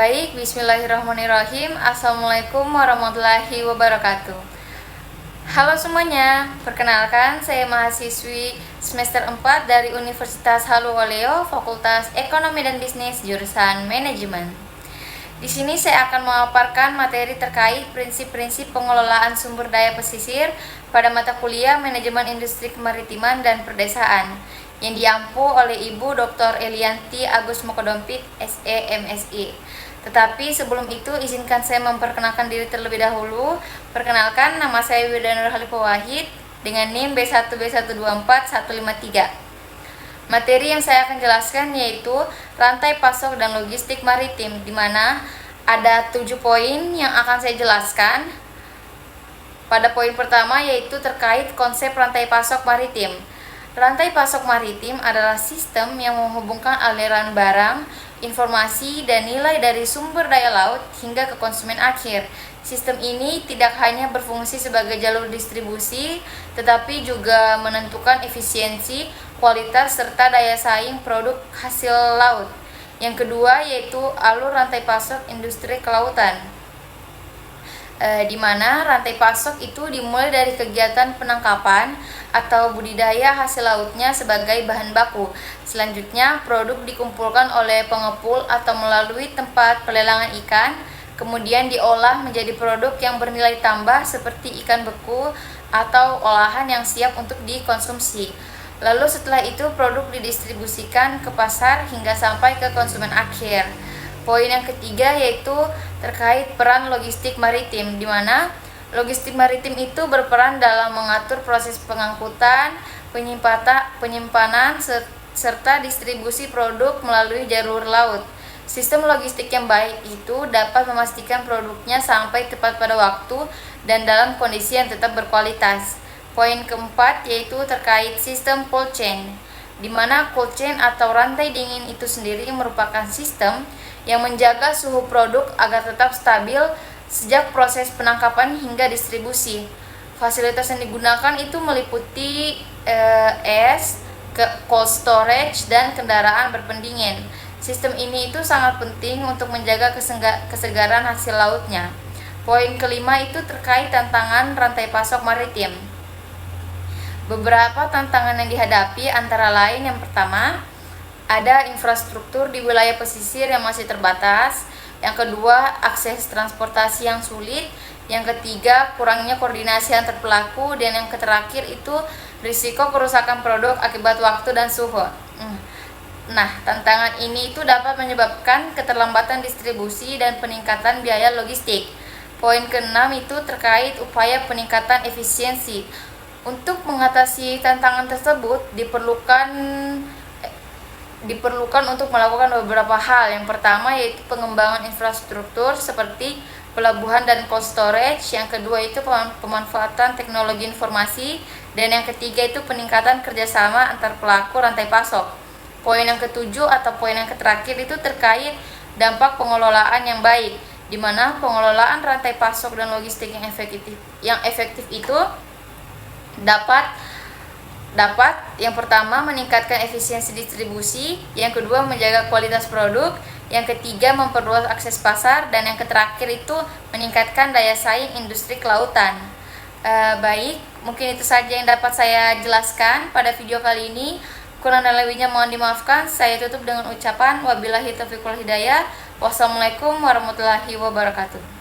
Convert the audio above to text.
Baik, bismillahirrahmanirrahim. Assalamualaikum warahmatullahi wabarakatuh. Halo semuanya, perkenalkan saya mahasiswi semester 4 dari Universitas Haluoleo, Fakultas Ekonomi dan Bisnis, jurusan Manajemen. Di sini saya akan memaparkan materi terkait prinsip-prinsip pengelolaan sumber daya pesisir pada mata kuliah Manajemen Industri Kemaritiman dan Perdesaan yang diampu oleh Ibu Dr. Elianti Agus Mokodompit, SE MSI. Tetapi sebelum itu izinkan saya memperkenalkan diri terlebih dahulu. Perkenalkan, nama saya Widanur Halifah Wahid dengan NIM B1B124153. Materi yang saya akan jelaskan yaitu rantai pasok dan logistik maritim, di mana ada 7 poin yang akan saya jelaskan. Pada poin pertama yaitu terkait konsep rantai pasok maritim. Rantai pasok maritim adalah sistem yang menghubungkan aliran barang, informasi, dan nilai dari sumber daya laut hingga ke konsumen akhir. Sistem ini tidak hanya berfungsi sebagai jalur distribusi, tetapi juga menentukan efisiensi, kualitas, serta daya saing produk hasil laut. Yang kedua yaitu alur rantai pasok industri kelautan, di mana rantai pasok itu dimulai dari kegiatan penangkapan atau budidaya hasil lautnya sebagai bahan baku. Selanjutnya, produk dikumpulkan oleh pengepul atau melalui tempat pelelangan ikan, kemudian diolah menjadi produk yang bernilai tambah seperti ikan beku atau olahan yang siap untuk dikonsumsi. Lalu setelah itu produk didistribusikan ke pasar hingga sampai ke konsumen akhir. Poin yang ketiga yaitu terkait peran logistik maritim, di mana logistik maritim itu berperan dalam mengatur proses pengangkutan, penyimpanan, serta distribusi produk melalui jalur laut. Sistem logistik yang baik itu dapat memastikan produknya sampai tepat pada waktu dan dalam kondisi yang tetap berkualitas. Poin keempat yaitu terkait sistem cold chain, di mana cold chain atau rantai dingin itu sendiri merupakan sistem yang menjaga suhu produk agar tetap stabil sejak proses penangkapan hingga distribusi. Fasilitas yang digunakan itu meliputi cold storage, dan kendaraan berpendingin. Sistem ini itu sangat penting untuk menjaga kesegaran hasil lautnya. Poin kelima itu terkait tantangan rantai pasok maritim. Beberapa tantangan yang dihadapi antara lain yang pertama, ada infrastruktur di wilayah pesisir yang masih terbatas. Yang kedua, akses transportasi yang sulit. Yang ketiga, kurangnya koordinasi antar pelaku. Dan yang terakhir itu risiko kerusakan produk akibat waktu dan suhu. Nah, tantangan ini itu dapat menyebabkan keterlambatan distribusi dan peningkatan biaya logistik. Poin keenam itu terkait upaya peningkatan efisiensi. Untuk mengatasi tantangan tersebut diperlukan untuk melakukan beberapa hal. Yang pertama yaitu pengembangan infrastruktur seperti pelabuhan dan cold storage. Yang kedua itu pemanfaatan teknologi informasi. Dan yang ketiga itu peningkatan kerjasama antar pelaku rantai pasok. Poin yang ketujuh atau poin yang terakhir itu terkait dampak pengelolaan yang baik, di mana pengelolaan rantai pasok dan logistik yang efektif itu dapat yang pertama meningkatkan efisiensi distribusi, yang kedua menjaga kualitas produk, yang ketiga memperluas akses pasar, dan yang terakhir itu meningkatkan daya saing industri kelautan. Baik, mungkin itu saja yang dapat saya jelaskan pada video kali ini. Kurang dan lebihnya mohon dimaafkan. Saya tutup dengan ucapan wabillahi taufiq wal hidayah. Wassalamualaikum warahmatullahi wabarakatuh.